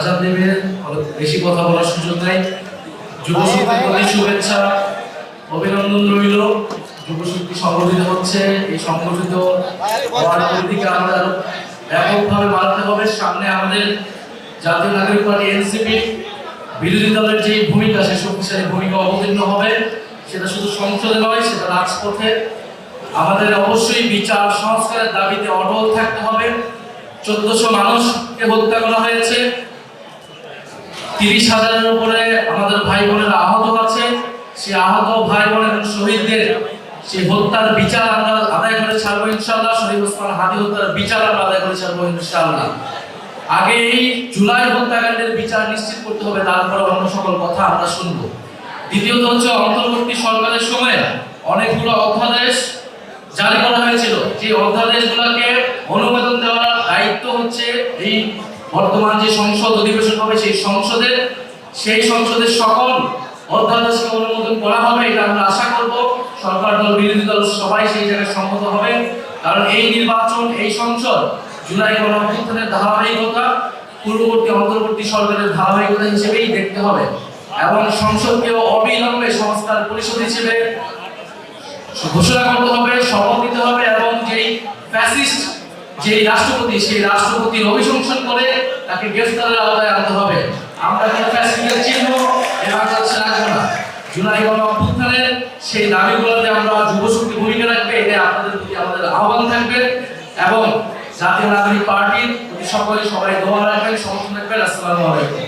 আজাদ দেবে, বেশি কথা বলার সুযোগ নাই। যুবশক্তির প্রতি শুভেচ্ছা, অভিনন্দন রইল। যুবশক্তি সংগঠিত হচ্ছে, এই সংগঠিত হওয়ার পরিধিকে আমরা ব্যাপকভাবে বাড়াতে হবে। সামনে আমাদের জাতীয় নাগরিক পার্টি এনসিপি বিরোধী দলের যে ভূমিকা, সে শক্তিশালী ভূমিকা অবতীর্ণ হবে। সেটা শুধু সংসদে নয়, সেটা রাজপথে। আমাদের অবশ্যই বিচার সংস্কারের দাবিতে অটল থাকতে হবে। 1400 মানুষকে হত্যা করা হয়েছে, 30,000-এর উপরে আমাদের ভাই বোনেরা আহত আছে। সেই আহত ভাই বোন এবং শহীদদের সেই হত্যার বিচার আমরা আদায় করে ছাড়বো ইনশাআল্লাহ। শহীদ ওসমান হাদি হত্যার বিচার আমরা আদায় করে ছাড়বো ইনশাআল্লাহ। আগে এই জুলাই হত্যাকাণ্ডের বিচার নিশ্চিত করতে হবে, তারপর অন্য সকল কথা আমরা শুনবো। দ্বিতীয়ত হচ্ছে, অন্তর্বর্তী সরকারের সময় অনেকগুলো অধ্যাদেশ জারি করা হয়েছিল। যে অধ্যাদেশগুলোকে অনুমোদন দেওয়ার দায়িত্ব হচ্ছে এই বর্তমান যে সংসদ অধিবেশন হবে সেই সংসদের সকল অধ্যাদেশকে অনুমোদন করা হবে। এটা আমরা আশা করব সরকার দল বিরোধী দল সবাই সেই জায়গায় সম্মত হবে। কারণ এই নির্বাচন, এই সংসদ জুলাই গণঅভ্যুত্থানের ধারাবাহিকতা, পূর্ববর্তী অন্তর্বর্তী সরকারের ধারাবাহিকতা হিসেবেই দেখতে হবে এবং সংসদকেও অবিলম্বে সংস্কার পরিষদ হিসেবে ঘোষণা করতে হবে, শপথ নিতে হবে এবং যেই ফ্যাসিস্ট যে রাষ্ট্রপতি, সেই রাষ্ট্রপতির অভিশংসন করে তাকে গ্রেফতারের আওতায় আনতে হবে। আমরা কোনো ফ্যাসিস্টের চিহ্ন এ বাংলাদেশে রাখবো না। জুলাই গণঅভ্যুত্থানের সেই দাবিগুলোতে আমরা যুবশক্তি ভূমিকা রাখবে, এটা আপনাদের প্রতি আমাদের আহ্বান থাকবে এবং জাতীয় নাগরিক পার্টির প্রতি সবাই দোয়া রাখবেন, সমর্থন রাখবেন। আসসালামু আলাইকুম।